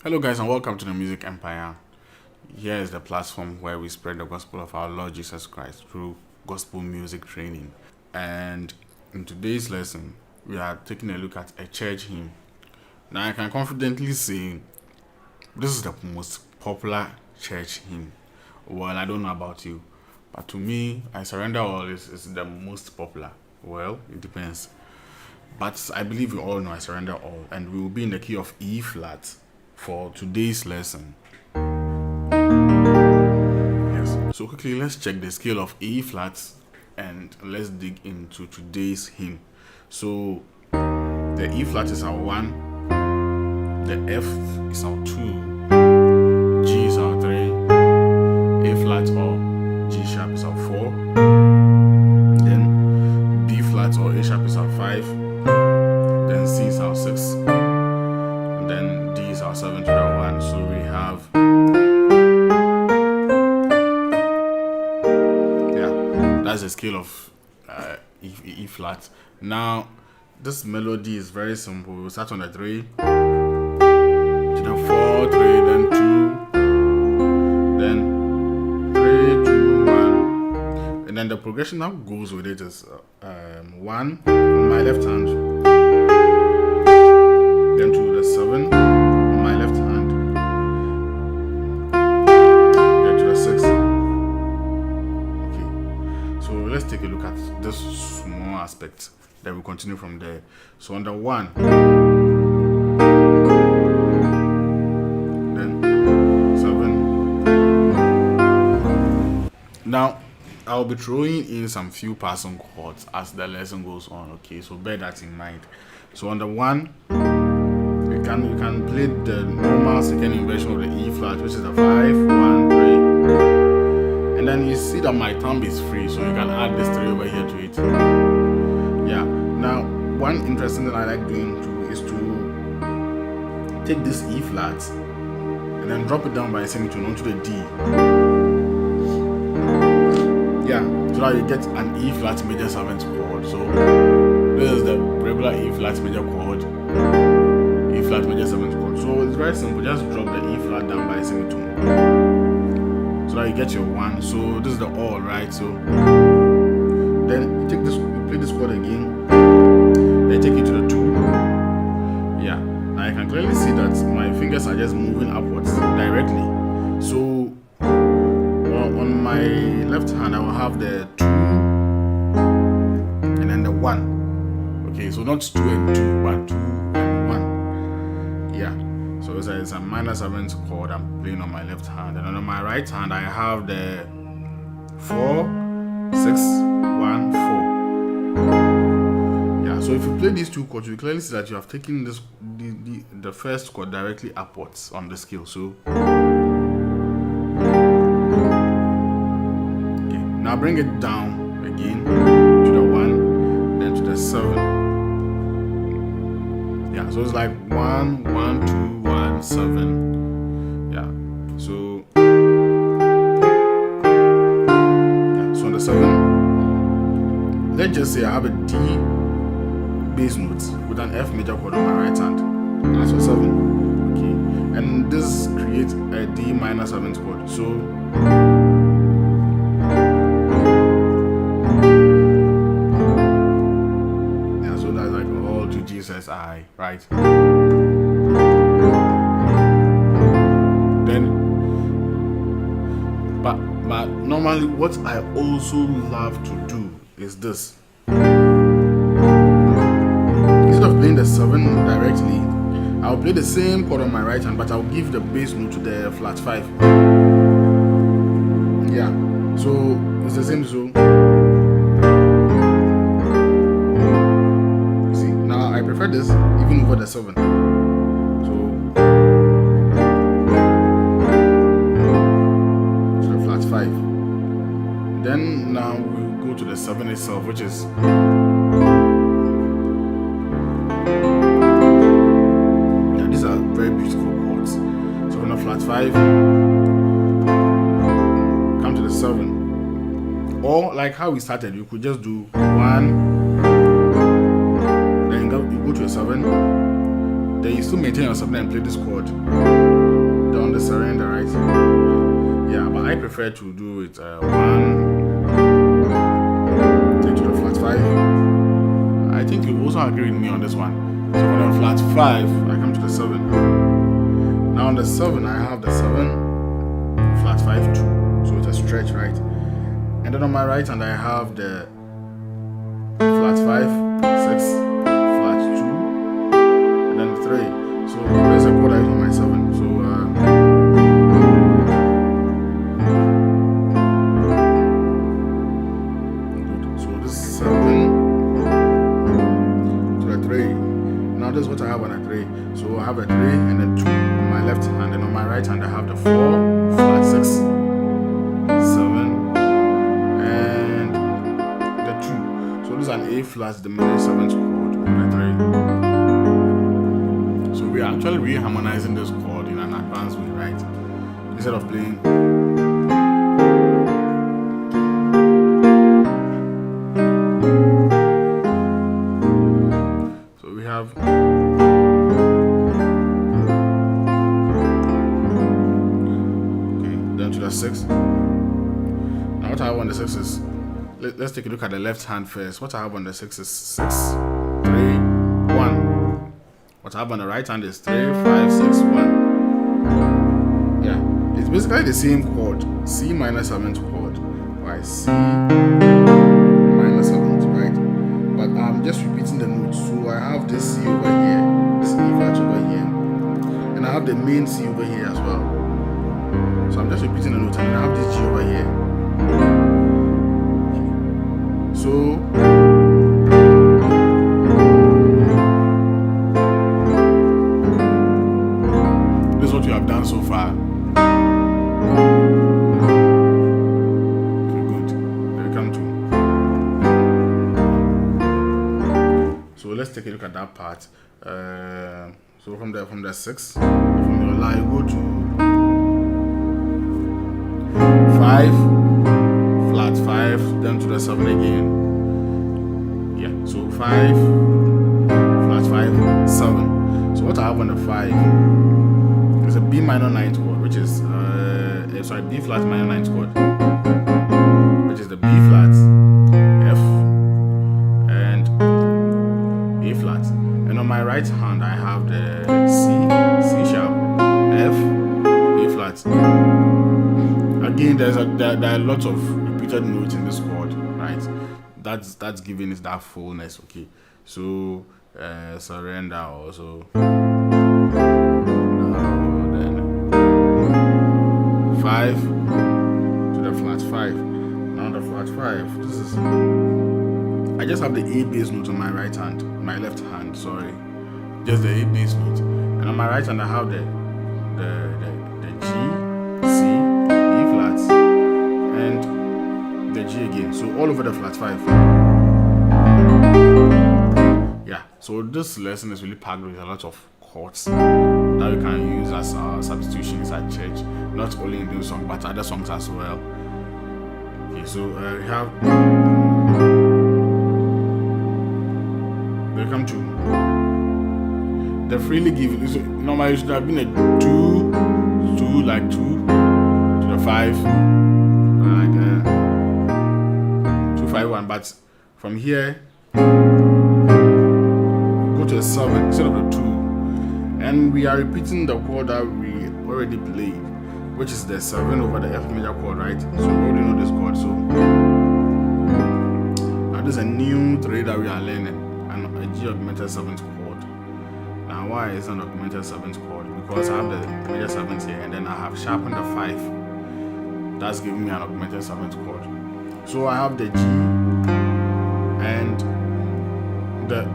Hello, guys, and welcome to the Music Empire. Here is the platform where we spread the gospel of our Lord Jesus Christ through gospel music training. And in today's lesson, we are taking a look at a church hymn. Now, I can confidently say this is the most popular church hymn. Well, I don't know about you, but to me, I Surrender All is the most popular. Well, it depends. But I believe we all know I Surrender All, and we will be in the key of E flat for today's lesson. Yes. So quickly, let's check the scale of E flat and let's dig into today's hymn. So the E flat is our 1, the F is our 2, G is our 3, A flat or G sharp is our 4, then B flat or A sharp is our 5, then C is our 6, and then D is our 7 to the 1. So we have, that's the scale of E flat. Now this melody is very simple. We'll start on the 3 to the 4, 3, then 2, then 3, 2, 1, and then the progression that goes with it is 1 on my left hand, then to the 7 on my left hand, then to the 6. Okay, so let's take a look at this small aspect. Then we'll continue from there. So on the 1, then 7. Now I'll be throwing in some few passing chords as the lesson goes on. Okay, so bear that in mind. So on the 1, you can play the normal second inversion of the E flat, which is the 5, 1, 3, and then you see that my thumb is free, so you can add this 3 over here to it. Yeah. Now, one interesting thing I like doing too is to take this E flat and then drop it down by a semitone onto the D. Yeah, so now you get an E flat major 7th chord. So this is the regular E flat major chord, E flat major 7th chord. So it's very simple. Just drop the E flat down by a semitone. So now you get your 1. So this is the all, right? So then you take this, you play this chord again. Then take it to the 2. Yeah, now I can clearly see that my fingers are just moving upwards directly. So on my left hand, I will have the 2 and then the 1. Okay, so not 2 and 2, but 2 and 1. Yeah, so it's a minor 7th chord I'm playing on my left hand, and on my right hand I have the 4, 6, 1, 4. Yeah, so if you play these two chords, you clearly see that you have taken this the first chord directly upwards on the scale. So okay, now bring it down again to the 1, then to the 7. Yeah, so it's like 1, 1, 2, 1, 7. Yeah, so so on the 7, let's just say I have a D bass note with an F major chord on my right hand. That's for 7. Okay, and this creates a D minor 7th chord. So yeah, so that's like all to Jesus I, right? Then but normally what I also love to do is this. Instead of playing the 7 directly, I'll play the same chord on my right hand, but I'll give the bass note to the flat 5. Yeah, so it's the same. So you see, now I prefer this even over the 7. So to the flat 5. Then now we'll go to the 7 itself, which is very beautiful chords. So on the flat 5, come to the 7, or like how we started, you could just do 1, then you go to a 7, then you still maintain your 7 and play this chord. prefer to do it 1, take to the flat 5. I think you also agree with me on this one. So on the flat 5, I come to the 7. Now on the 7, I have the 7, flat 5, 2. So it's a stretch, right? And then on my right hand, I have the flat 5, 6, flat 2, and then 3. So there's a chord I use on my 7. So good. So this is 7 to the 3. Now this is what I have on the 3. So I have a 3 and then 2 on my left hand, and on my right hand I have the 4, flat 6, 7, and the 2. So this is an A flat diminished 7th chord on the 3. So we are actually reharmonizing this chord in an advanced way, right? Instead of playing. So we have. Okay, down to the 6. Now what I have on the 6 is. Let's take a look at the left hand first. What I have on the 6 is 6, 3, 1. What I have on the right hand is 3, 5, 6, 1. Yeah, it's basically the same chord, C minor 7th chord. Why C minor 7th, right? But I'm just repeating the notes. So I have this C over here, this E flat over here, and I have the main C over here as well. So I'm just repeating the notes, and I have this G over here. So this is what you have done so far. Okay, good. There we come to. So let's take a look at that part. So from the 6, from your line, go to 5. Flat 5, then to the 7 again. Yeah, so 5, flat 5, 7. So what I have on the 5 is a B minor 9th chord, which is B flat minor 9th chord, which is the B flat, F, and A flat. And on my right hand, I have the C sharp, F, A flat. Again, there are lots of notes in this chord, right? That's giving it that fullness. Okay, so surrender also. Then 5 to the flat 5. Now the flat 5. This is. I just have the A bass note on my right hand, my left hand. Sorry, just the A bass note, and on my right hand I have the G, C, E flats, and the G again, so all over the flat 5. Yeah, so this lesson is really packed with a lot of chords that you can use as substitutions at church, not only in this song but other songs as well. Okay, so we have. We come to the freely given. So normally it should have been a 2, like 2 to the 5. Like 2, 5, 1, but from here go to a 7 instead of the 2, and we are repeating the chord that we already played, which is the 7 over the F major chord, right? So we already know this chord. So now there's a new 3 that we are learning, and a G augmented 7th chord. Now why is an augmented 7th chord? Because I have the major 7th here, and then I have sharpened the 5. That's giving me an augmented 7th chord. So I have the G and the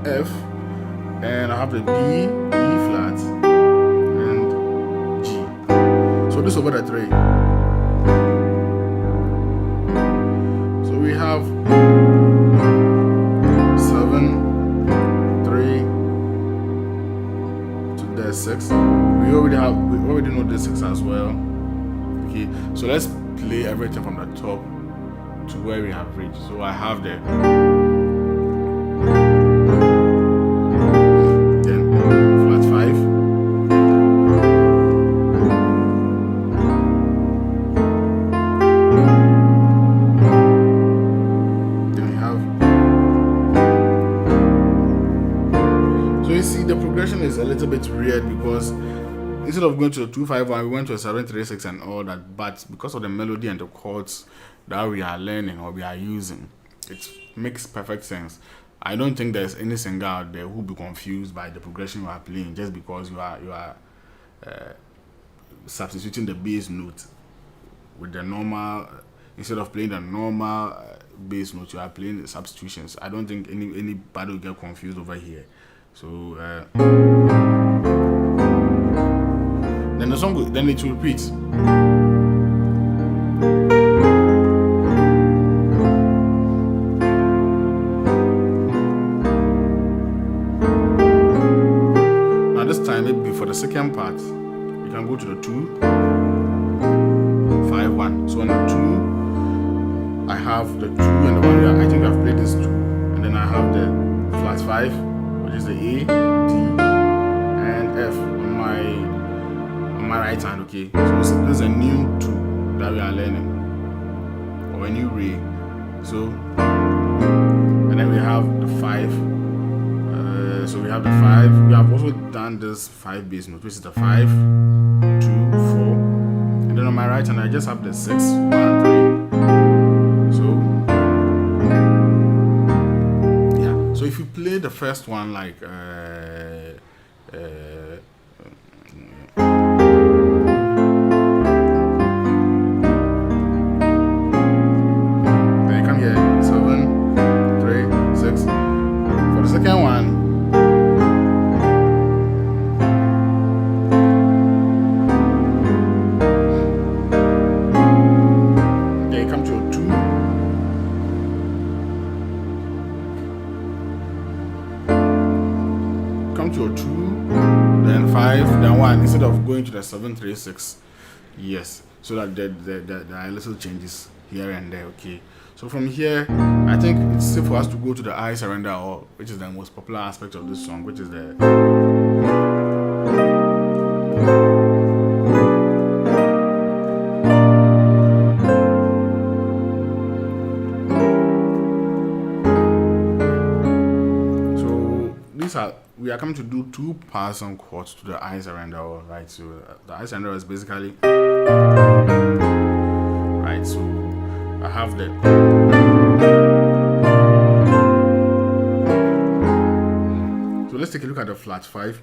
F, and I have the B, E flat, and G. So this over the 3. So we have 7, 3 to the 6. We already know the 6 as well. Okay, so let's play everything from the top to where we have reached. So I have the then flat 5, of going to the 251, we went to a 736 and all that. But because of the melody and the chords that we are learning or we are using, it makes perfect sense. I don't think there's any singer out there who will be confused by the progression you are playing just because you are substituting the bass note with the normal. Instead of playing the normal bass note, you are playing the substitutions. I don't think anybody will get confused over here. So then the song, then it will repeat. Now this time, maybe for the second part, you can go to the 251. So on the 2. I have the 2 and the 1. I think I've played this 2, and then I have the flat 5, which is the A, D, and F on my right hand. Okay, so this is a new 2 that we are learning, or a new Re. So, and then we have the 5. So we have the 5. We have also done this 5 bass note, which is the 5, 2, 4, and then on my right hand I just have the 6, 1, 3. So if you play the first one like then you come here 7, 3, 6. For the second one, okay, come to a 2. To a 2, then 5, then 1, instead of going to the 7, 3, 6. Yes, so that there are little changes here and there. Okay, so from here, I think it's safe for us to go to the I Surrender, or which is the most popular aspect of this song, which is the we are coming to do 2 parts on chords to the I Surrender, right? So the I Surrender is basically right. So I have the so let's take a look at the flat 5.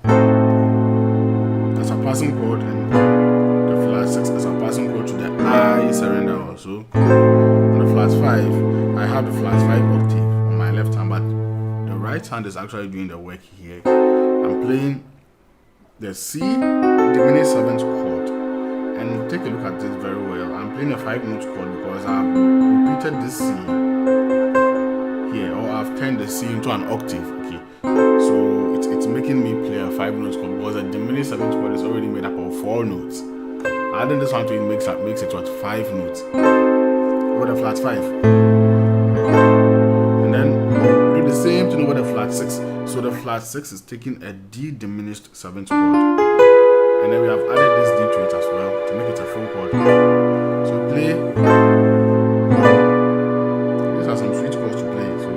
That's a passing chord, and the flat 6 is a passing chord to the I Surrender also. On the flat 5, I have the flat 5 octave on my left hand, but right hand is actually doing the work here. I'm playing the C diminished 7th chord, and take a look at this very well. I'm playing a 5-note chord because I've repeated this C here, or I've turned the C into an octave. Okay, so it's making me play a 5-note chord because a diminished 7th chord is already made up of 4 notes. Adding this one to it makes it what 5 notes over the flat 5. The same thing over the flat 6. So the flat 6 is taking a D diminished 7th chord, and then we have added this D to it as well to make it a full chord. So play. These are some sweet chords to play. So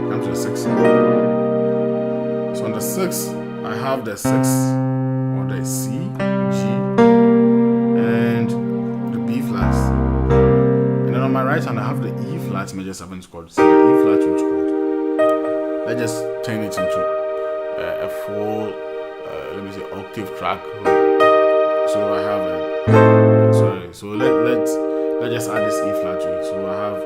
come to the 6. So on the 6, I have the 6 or the C, G, and the B flats. And then on my right hand, I have the E flat major 7th chord. So the E flat root chord. Let's just turn it into a full, let me say, octave track. So I have so let's just add this E flat to it. So I have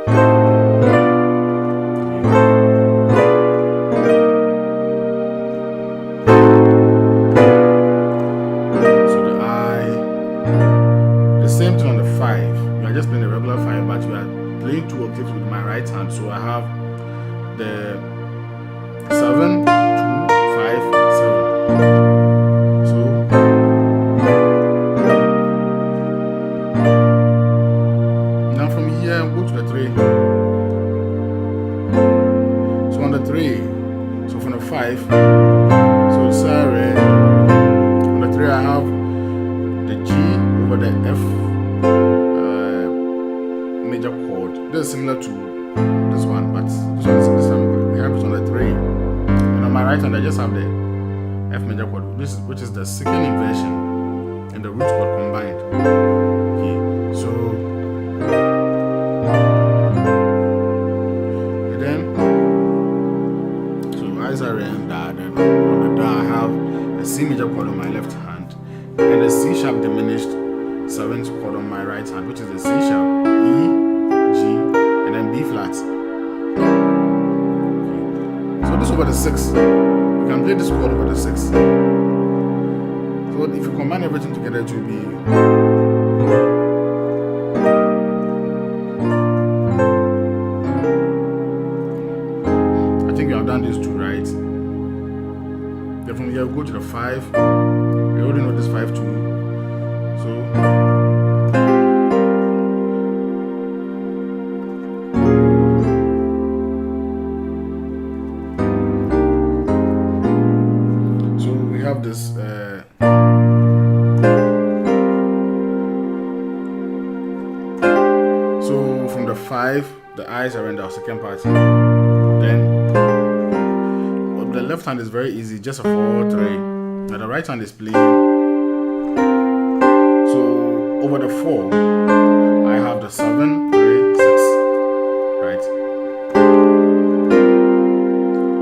so the I, the same thing on the 5. We are just playing the regular 5, but we are playing 2 octaves with my right hand. So I have the 7, 2, 5, 7. So now from here, go to the 3. So on the 3, so from the 5, so sorry, on the 3 I have the G over the F major chord. This is similar to this one, but this time we have it on the 3. And on my right hand I just have the F major chord, which is the second inversion and the root chord combined. Okay, so and then as I ran that, then on the da I have a C major chord on my left hand and a C sharp diminished 7th chord on my right hand, which is the C sharp, E, G, and then B flat. Okay. So this over the 6. We can play this chord over the 6. So if you combine everything together, it will be I think we have done these two, right? Then from here we go to the 5. We already know this 5 too. So we have this so from the 5, the I's are in the second part. Then the left hand is very easy, just a 4-3. Now the right hand is playing. So over the 4, I have the 7, 3, 6, right?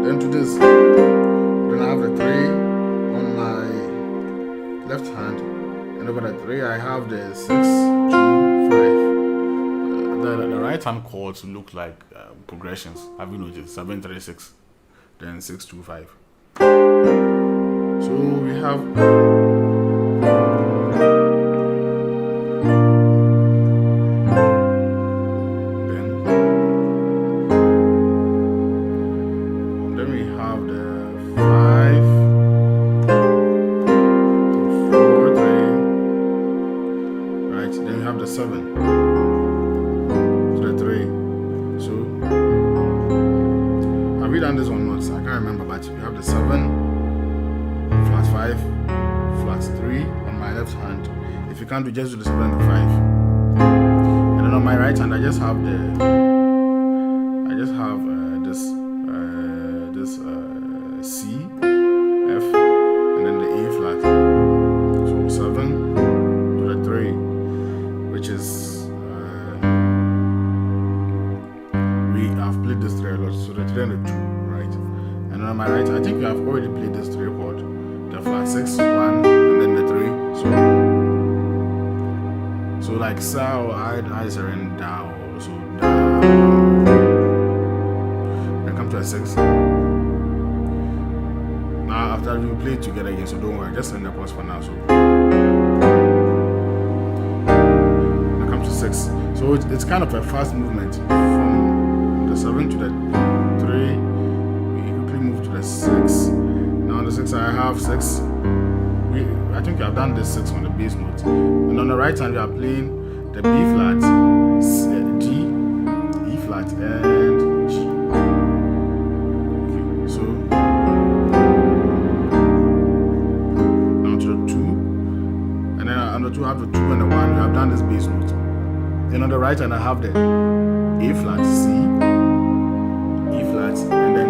Then to this, then I have the 3 on my left hand, and over the 3, I have the 6, 2, 5. The right hand chords look like progressions. Have you noticed? 7, 3, 6, then 6, 2, 5. So we have. Then we have the 5, 4, 3, right? Then we have the 7 to the 3. So have we done this one not? I can't remember, but we have the 7, flat 5, flat 3 on my left hand. If you can't do, just do the 7 and the 5. And then on my right hand, I just have this C, F, and then the A flat. So 7 to the 3, which is we have played this 3 a lot. So the 3 and the 2, right? And then on my right, I think we have already played this 3 chord, the flat 6, 1, and then the 3. So like Sa or I's are in Da, or so Da. Then come to a 6. Now after we play it together again, so don't worry, just send the pause for now. So now come to 6. So it's kind of a fast movement from the 7 to the 3. We quickly move to the 6. Now on the 6 I have 6. I think we have done this 6 on the bass note. And on the right hand we are playing the B flat, G, E flat, and G. Okay, so now to the 2. And then on the 2 I have the 2 and the 1. We have done this bass note. Then on the right hand I have the A flat, C, E flat, and then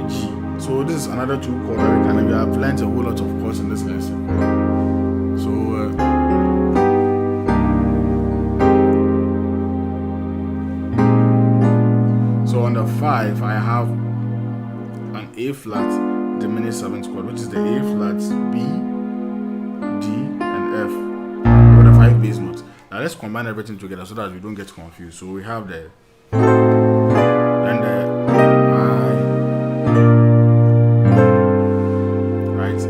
G. So this is another 2 chord that we have learned a whole lot of chords in this lesson. So on the 5 I have an A flat diminished 7th chord, which is the A flat, B, D, and F. Over the 5 bass notes. Now let's combine everything together so that we don't get confused. So we have the then the I, right,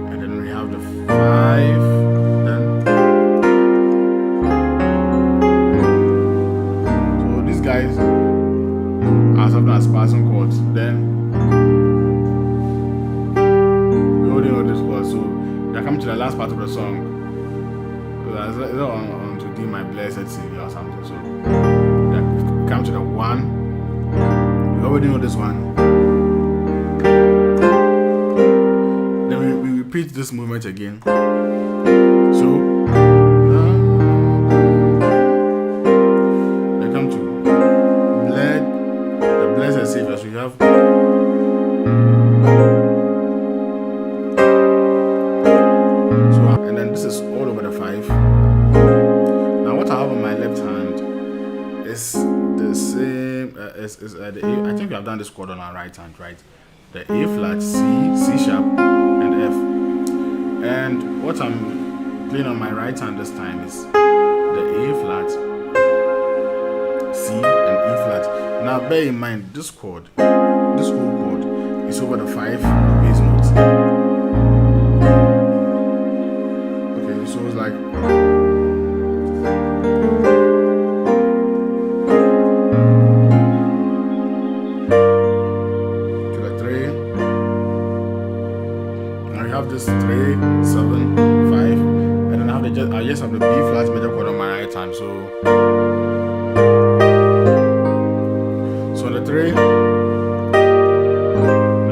and then we have the 5. Then so these guys are something as passing chords. Then we already know this chord, so we are coming to the last part of the song. So that's on to D my blessed Savior or something. So we come to the 1. We already know this one. Then we repeat this movement again. So we come to the blessed Savior. chord on our right hand, right? The A flat, C sharp, and F. And what I'm playing on my right hand this time is the A flat, C, and E flat. Now bear in mind this chord, this whole chord is over the 5 bass notes. Okay, so it's like to the 3. Now we have this 3, 7, 5, and then I just have the B flat major chord on my right hand. So the 3, then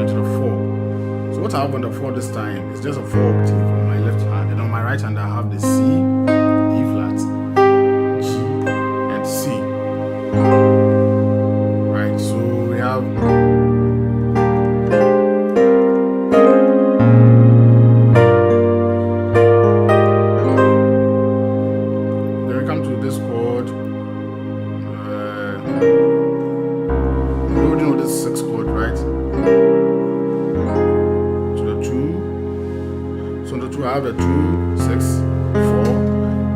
to the 4. So what I have on the 4 this time is just a 4 octave on my left hand, and on my right hand I have the C, E flat, G, and C. Right, so we have then we come to this chord. We know this 6 chord, right? To the 2. So on the 2 I have the 2, 6, 4,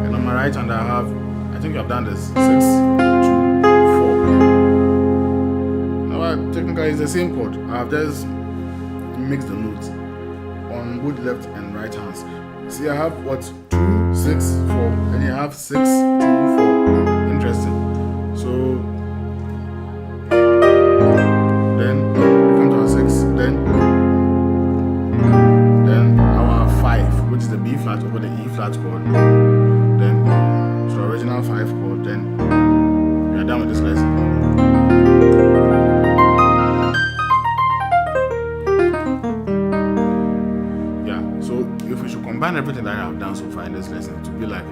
and on my right hand I have, I think I've done this 6, 2, 4. Now technically it's the same chord. I have just mixed the notes on both left and right hands. See, I have what, 2, 6, 4, and you have 6, 2, 4. Interesting. So then we come to our 6, then our 5, which is the B flat over the E flat chord, then to the original 5 chord, then we are done with this lesson. Yeah, so if we should combine everything that I have done so far in this lesson to be like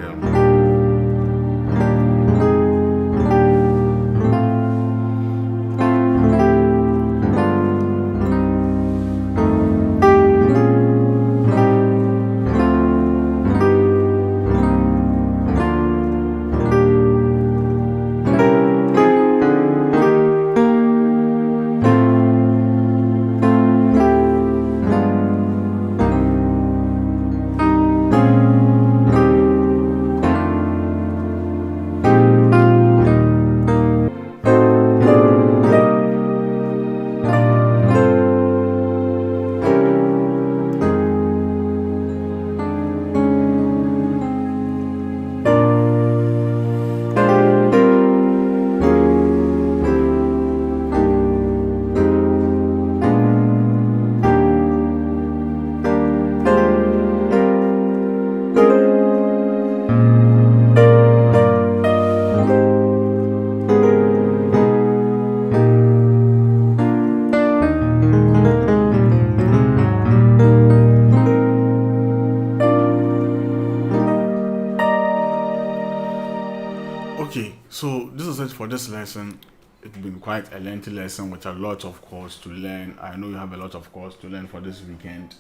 okay, so this is it for this lesson. It's been quite a lengthy lesson with a lot of chords to learn. I know you have a lot of chords to learn for this weekend.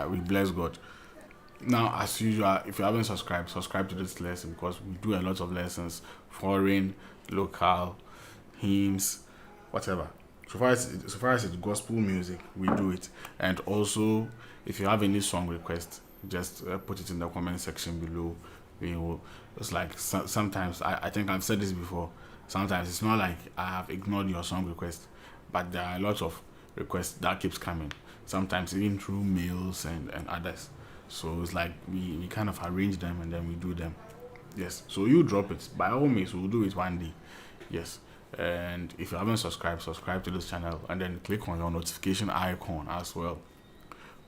We bless God. Now, as usual, if you haven't subscribed, subscribe to this lesson because we do a lot of lessons, foreign, local, hymns, whatever. So far as it's gospel music, we do it. And also, if you have any song request, just put it in the comment section below. We will. It's like sometimes I think I've said this before. Sometimes it's not like I have ignored your song request, but there are a lot of requests that keeps coming. Sometimes even through mails and others. So it's like we kind of arrange them and then we do them. Yes. So you drop it. By all means, we'll do it one day. Yes. And if you haven't subscribed, subscribe to this channel and then click on your notification icon as well.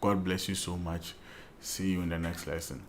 God bless you so much. See you in the next lesson.